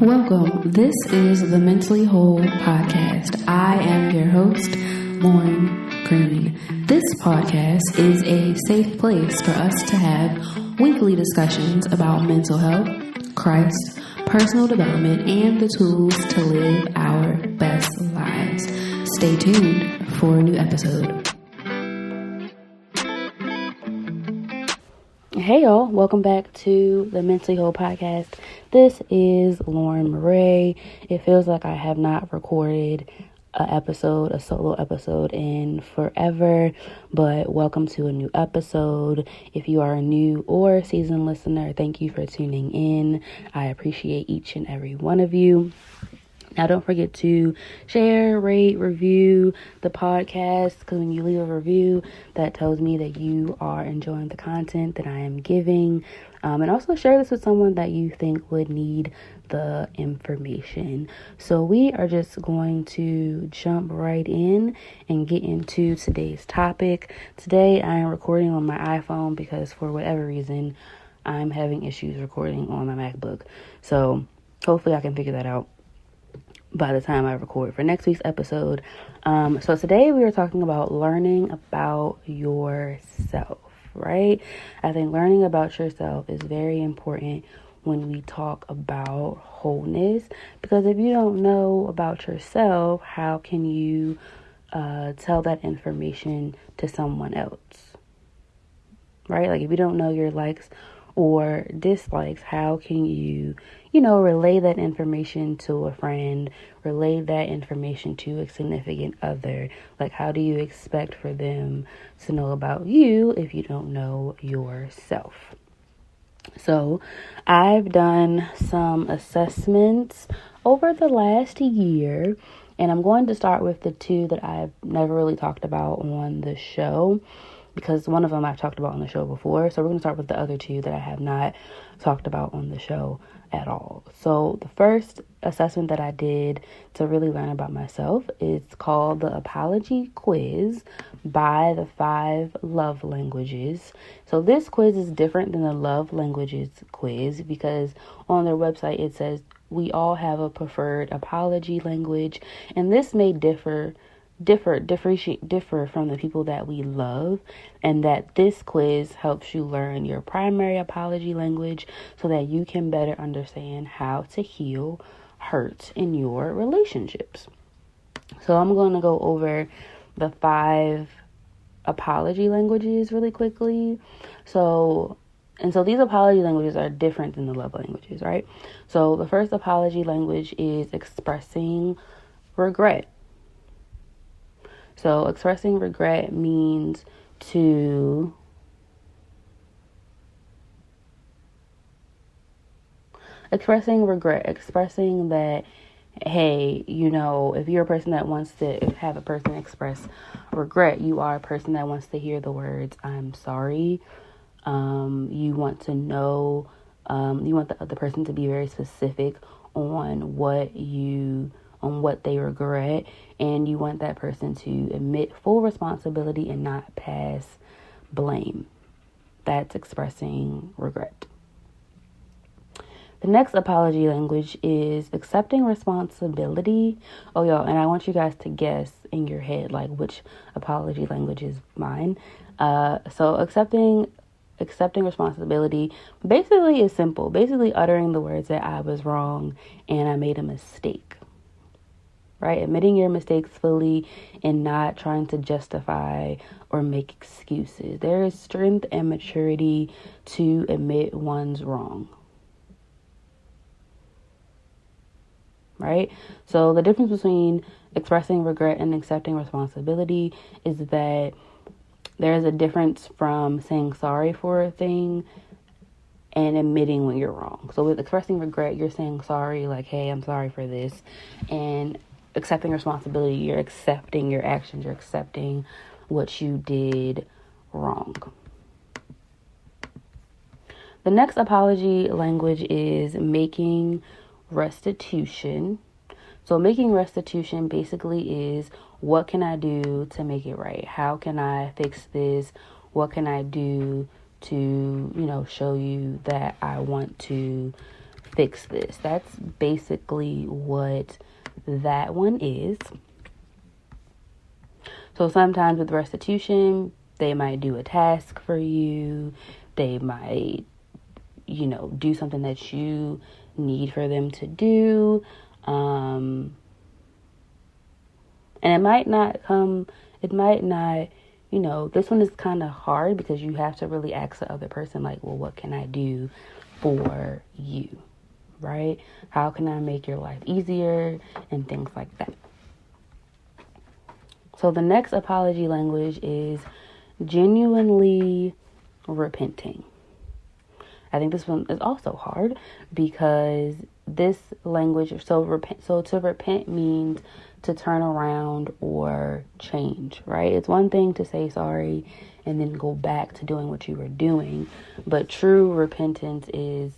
Welcome. This is the Mentally Whole podcast. I am your host, Lauren Green. This podcast is a safe place for us to have weekly discussions about mental health, Christ, personal development, and the tools to live our best lives. Stay tuned for a new episode. Hey y'all, welcome back to the Mentally Whole podcast. This is Lauren Murray. It feels like I have not recorded a solo episode in forever, but welcome to a new episode. If you are a new or seasoned listener, thank you for tuning in. I appreciate each and every one of you. Now, don't forget to share, rate, review the podcast, because when you leave a review, that tells me that you are enjoying the content that I am giving. And also share this with someone that you think would need the information. So we are just going to jump right in and get into today's topic. Today, I am recording on my iPhone because for whatever reason, I'm having issues recording on my MacBook. So hopefully I can figure that out by the time I record for next week's episode. So today we are talking about learning about yourself, right? I think learning about yourself is very important when we talk about wholeness, because if you don't know about yourself, how can you tell that information to someone else, right? Like if you don't know your likes or dislikes, how can you relay that information to a friend, relay that information to a significant other? Like, how do you expect for them to know about you if you don't know yourself? So I've done some assessments over the last year, and I'm going to start with the two that I've never really talked about on the show, because one of them I've talked about on the show before. So we're going to start with the other two that I have not talked about on the show at all. So the first assessment that I did to really learn about myself is called the Apology Quiz by the 5 Love Languages. So this quiz is different than the Love Languages quiz because on their website it says we all have a preferred apology language, and this may differ from the people that we love, and that this quiz helps you learn your primary apology language so that you can better understand how to heal hurt in your relationships. So I'm going to go over the 5 apology languages really quickly. So these apology languages are different than the love languages, right? So the first apology language is expressing regret. So expressing regret means to expressing that, hey, if you're a person that wants to have a person express regret, you are a person that wants to hear the words, I'm sorry. You want to know, you want the other person to be very specific on what they regret, and you want that person to admit full responsibility and not pass blame. That's expressing regret. The next apology language is accepting responsibility. Oh, y'all, and I want you guys to guess in your head, like, which apology language is mine. So accepting responsibility basically is simple. Basically uttering the words that I was wrong and I made a mistake. Right? Admitting your mistakes fully and not trying to justify or make excuses. There is strength and maturity to admit one's wrong. Right? So the difference between expressing regret and accepting responsibility is that there is a difference from saying sorry for a thing and admitting when you're wrong. So with expressing regret, you're saying sorry, like, hey, I'm sorry for this. And accepting responsibility, you're accepting your actions, you're accepting what you did wrong. The next apology language is making restitution. So making restitution basically is, what can I do to make it right? How can I fix this? What can I do to, show you that I want to fix this. That's basically what that one is. So sometimes with restitution, they might do a task for you. They might, do something that you need for them to do. And it might not, this one is kind of hard because you have to really ask the other person, like, well, what can I do for you, right? How can I make your life easier and things like that. So the next apology language is genuinely repenting. I think this one is also hard because this language, so to repent means to turn around or change, right? It's one thing to say sorry and then go back to doing what you were doing, but true repentance is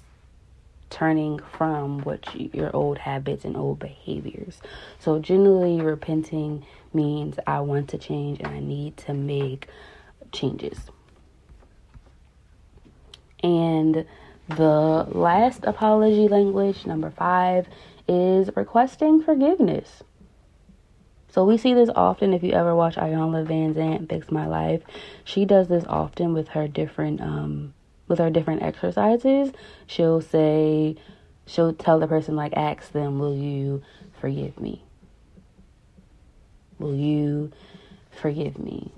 turning from your old habits and old behaviors. So genuinely repenting means I want to change and I need to make changes. And the last apology language, number 5, is requesting forgiveness. So we see this often. If you ever watch Iyanla Vanzant Fix My Life, she does this often with her different exercises. She'll tell the person, like, ask them, will you forgive me? Will you forgive me?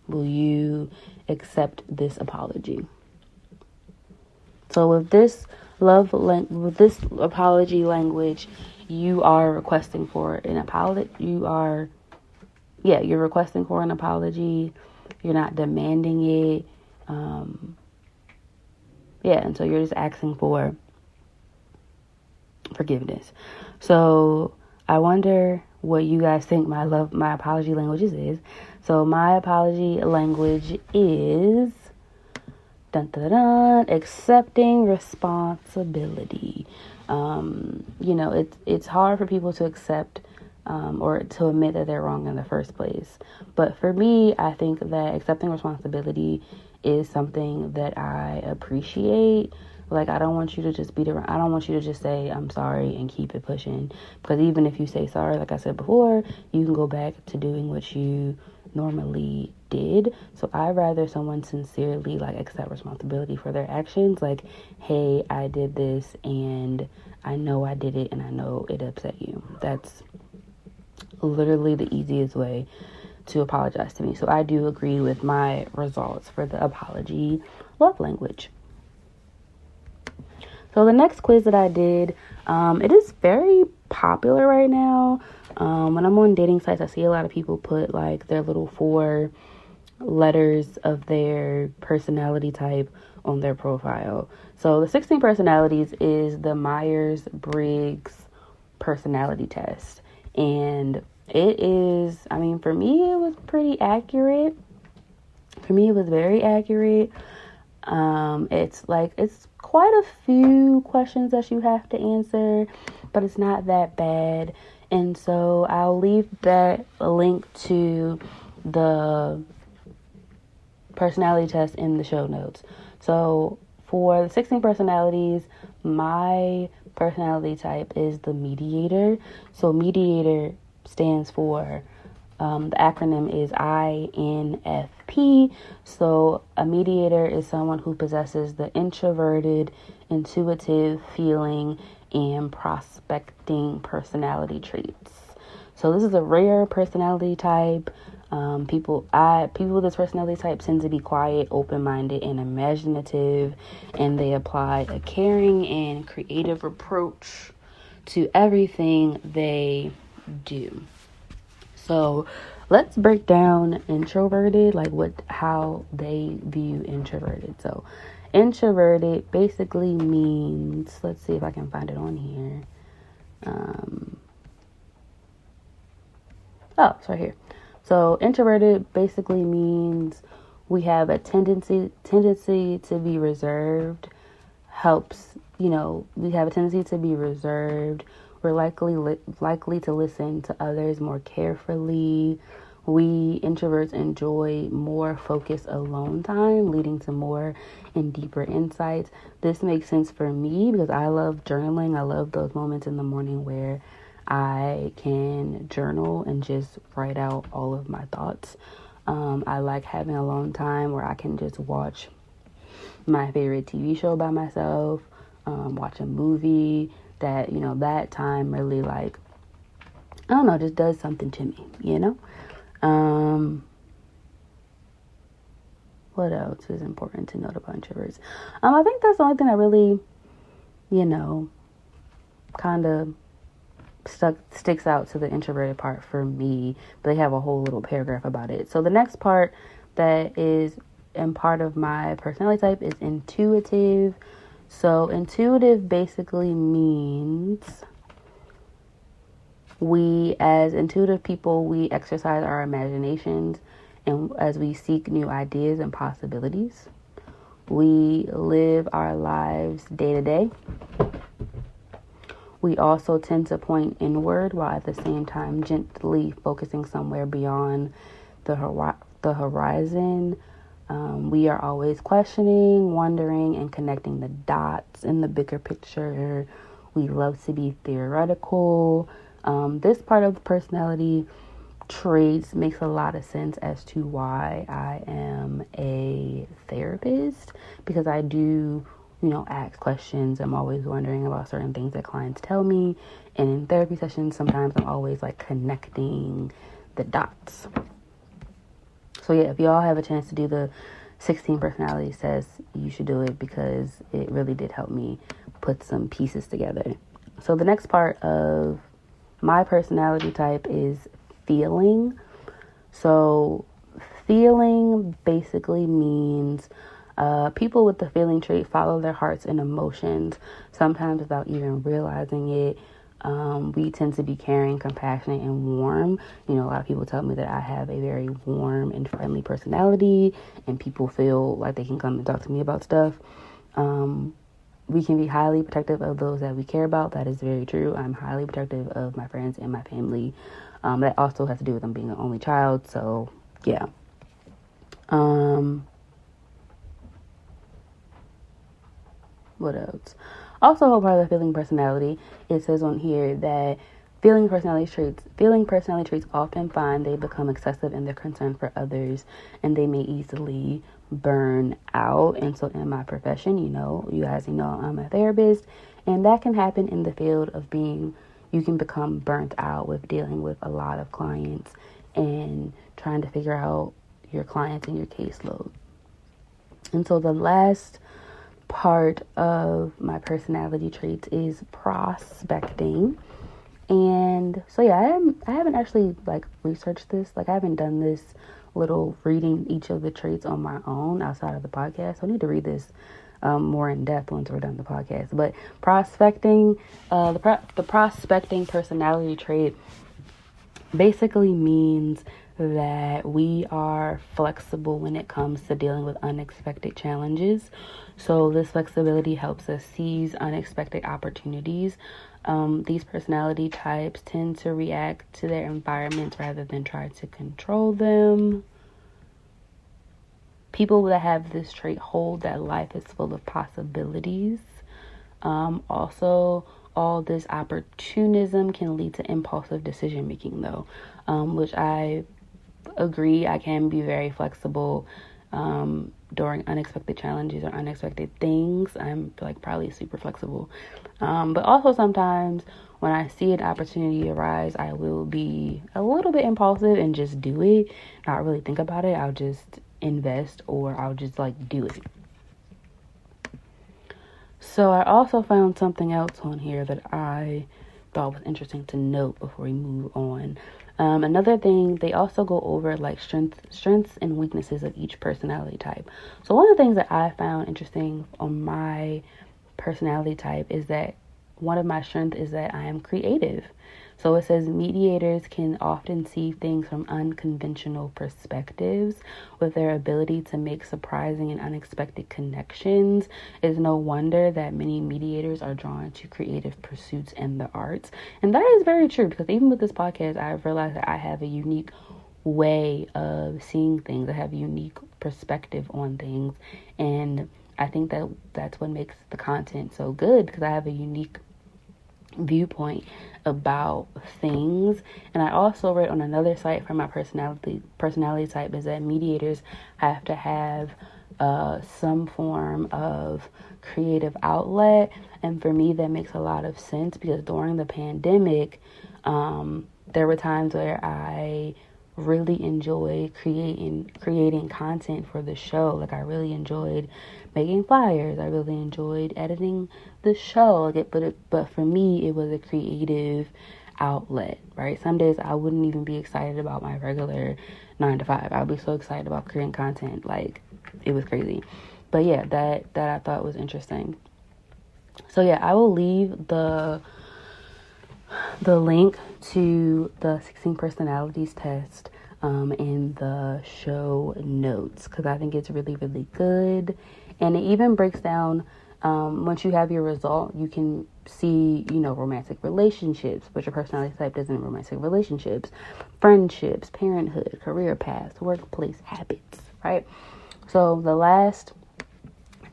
Will you accept this apology? So with this apology language, you are requesting for an apology. You're requesting for an apology. You're not demanding it. And so you're just asking for forgiveness. So I wonder what you guys think my apology languages is. So my apology language is accepting responsibility. It's hard for people to accept or to admit that they're wrong in the first place. But for me, I think that accepting responsibility is something that I appreciate. Like, I don't want you to just beat around. I don't want you to just say, I'm sorry, and keep it pushing. Because even if you say sorry, like I said before, you can go back to doing what you normally did. So I'd rather someone sincerely, like, accept responsibility for their actions. Like, hey, I did this, and I know I did it, and I know it upset you. That's literally the easiest way to apologize to me. So I do agree with my results for the apology love language. So the next quiz that I did, it is very popular right now. When I'm on dating sites, I see a lot of people put, like, their little 4 letters of their personality type on their profile. So the 16 personalities is the Myers-Briggs personality test. And it is, for me, it was pretty accurate. For me, it was very accurate. It's quite a few questions that you have to answer, but it's not that bad. And so I'll leave that link to the personality test in the show notes. So for the 16 personalities, my personality type is the mediator. So mediator stands for, the acronym is INFP. So a mediator is someone who possesses the introverted, intuitive, feeling, and prospecting personality traits. So this is a rare personality type. People with this personality type tend to be quiet, open-minded, and imaginative, and they apply a caring and creative approach to everything they do. So let's break down introverted, like how they view introverted. So introverted basically means, let's see if I can find it on here. It's right here. So introverted basically means we have a tendency to be reserved. We have a tendency to be reserved. We're likely to listen to others more carefully. We introverts enjoy more focused alone time, leading to more and deeper insights. This makes sense for me because I love journaling. I love those moments in the morning where I can journal and just write out all of my thoughts. I like having alone time where I can just watch my favorite TV show by myself, watch a movie. That, that time really, like, I don't know, just does something to me. What else is important to note about introverts? I think that's the only thing that really, kind of sticks out to the introverted part for me. But they have a whole little paragraph about it. So the next part that is and part of my personality type is intuitive. So intuitive basically means we, as intuitive people, we exercise our imaginations and as we seek new ideas and possibilities. We live our lives day to day. We also tend to point inward while at the same time gently focusing somewhere beyond the horizon. We are always questioning, wondering, and connecting the dots in the bigger picture. We love to be theoretical. This part of the personality traits makes a lot of sense as to why I am a therapist, because I do, ask questions. I'm always wondering about certain things that clients tell me. And in therapy sessions, sometimes I'm always like connecting the dots. So yeah, if y'all have a chance to do the 16 personality test, you should do it because it really did help me put some pieces together. So the next part of my personality type is feeling. So feeling basically means people with the feeling trait follow their hearts and emotions, sometimes without even realizing it. We tend to be caring, compassionate, and warm. A lot of people tell me that I have a very warm and friendly personality, and people feel like they can come and talk to me about stuff. We can be highly protective of those that we care about. That is very true. I'm highly protective of my friends and my family. That also has to do with them being an only child. So, yeah. What else? Also, a part of the feeling personality, it says on here that feeling personality traits often find they become excessive in their concern for others, and they may easily burn out. And so in my profession, you guys know I'm a therapist, and that can happen in the field of you can become burnt out with dealing with a lot of clients and trying to figure out your clients and your caseload. And so the last part of my personality traits is prospecting. And so yeah, I haven't actually researched this. I haven't done this little reading each of the traits on my own outside of the podcast. So I need to read this more in depth once we're done the podcast. But prospecting, the prospecting personality trait basically means that we are flexible when it comes to dealing with unexpected challenges. So this flexibility helps us seize unexpected opportunities. These personality types tend to react to their environments rather than try to control them. People that have this trait hold that life is full of possibilities. Also, all this opportunism can lead to impulsive decision making, though, which I agree. I can be very flexible during unexpected challenges or unexpected things. I'm probably super flexible. But also sometimes when I see an opportunity arise, I will be a little bit impulsive and just do it, not really think about it. I'll just invest or I'll just do it. So I also found something else on here that I thought was interesting to note before we move on. Another thing, they also go over strengths and weaknesses of each personality type. So one of the things that I found interesting on my personality type is that one of my strengths is that I am creative. So it says mediators can often see things from unconventional perspectives. With their ability to make surprising and unexpected connections, it's no wonder that many mediators are drawn to creative pursuits and the arts. And that is very true, because even with this podcast, I've realized that I have a unique way of seeing things. I have a unique perspective on things, and I think that that's what makes the content so good, because I have a unique viewpoint about things. And I also read on another site for my personality type is that mediators have to have some form of creative outlet. And for me, that makes a lot of sense, because during the pandemic, there were times where I really enjoyed creating content for the show. Like, I really enjoyed making flyers. I really enjoyed editing the show. But for me, it was a creative outlet, right? Some days I wouldn't even be excited about my regular 9 to 5. I'd be so excited about creating content, like, it was crazy. But yeah, that I thought was interesting. So yeah, I will leave the link to the 16 personalities test in the show notes, because I think it's really, really good. And it even breaks down, once you have your result, you can see, romantic relationships, but your personality type doesn't. Romantic relationships, friendships, parenthood, career paths, workplace habits, right? So the last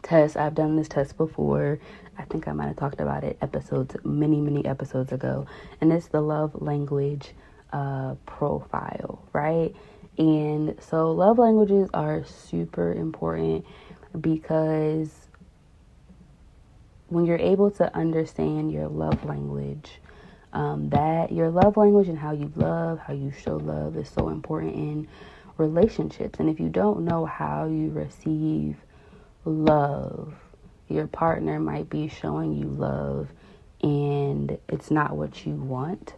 test, I've done this test before. I think I might have talked about it many episodes ago. And it's the love language profile, right? And so love languages are super important, because when you're able to understand your love language, that your love language and how you love, how you show love is so important in relationships. And if you don't know how you receive love, your partner might be showing you love and it's not what you want.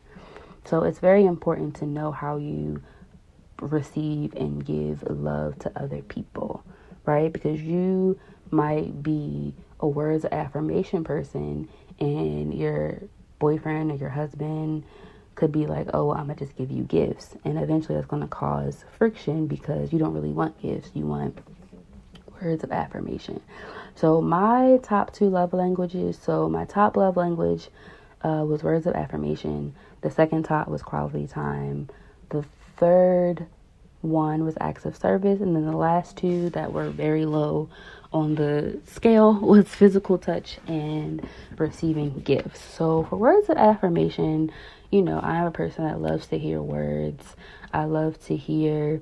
So it's very important to know how you receive and give love to other people, right? Because you might be a words of affirmation person, and your boyfriend or your husband could be like, oh, I'm gonna just give you gifts, and eventually that's gonna cause friction, because you don't really want gifts, you want words of affirmation. So my top 2 love languages. So my top love language was words of affirmation. The second top was quality time. The third one was acts of service. And then the last 2 that were very low on the scale was physical touch and receiving gifts. So for words of affirmation, I'm a person that loves to hear words. I love to hear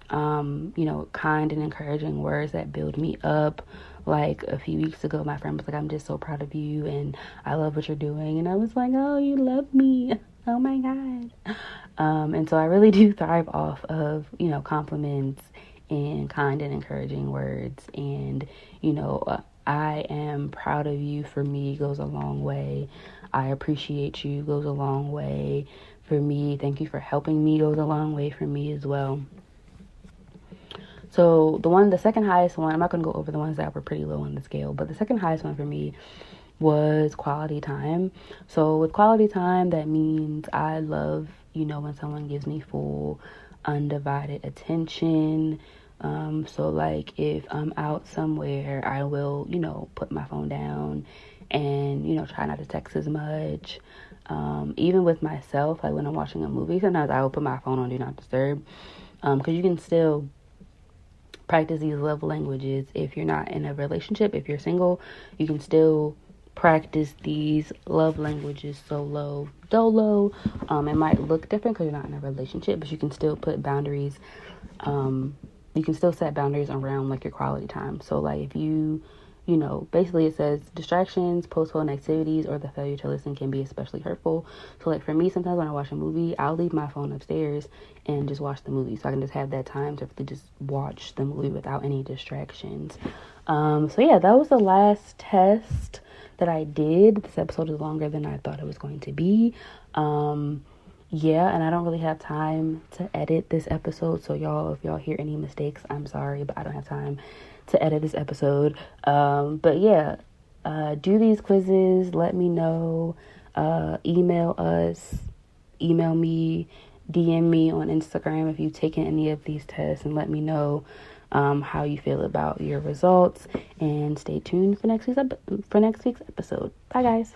kind and encouraging words that build me up. Like a few weeks ago, my friend was like, I'm just so proud of you and I love what you're doing. And I was like, oh, you love me. Oh my God. And so I really do thrive off of, compliments and kind and encouraging words. And, I am proud of you, for me, goes a long way. I appreciate you goes a long way for me. Thank you for helping me goes a long way for me as well. So the second highest one, I'm not going to go over the ones that were pretty low on the scale, but the second highest one for me was quality time. So with quality time, that means I love, when someone gives me full, undivided attention. So like if I'm out somewhere, I will, put my phone down and, try not to text as much. Even with myself, like when I'm watching a movie, sometimes I will put my phone on Do Not Disturb, because you can still practice these love languages if you're not in a relationship. If you're single, you can still practice these love languages solo, dolo. It might look different because you're not in a relationship, but you can still put boundaries. You can still set boundaries around like your quality time. So like if you basically it says distractions, postponed activities, or the failure to listen can be especially hurtful. So like for me, sometimes when I watch a movie, I'll leave my phone upstairs and just watch the movie, so I can just have that time to really just watch the movie without any distractions. So yeah, that was the last test that I did. This episode is longer than I thought it was going to be. And I don't really have time to edit this episode, so y'all, if y'all hear any mistakes, I'm sorry, but I don't have time to edit this episode. But yeah, do these quizzes, let me know, email me, DM me on Instagram if you've taken any of these tests, and let me know how you feel about your results, and stay tuned for next week's episode. Bye guys.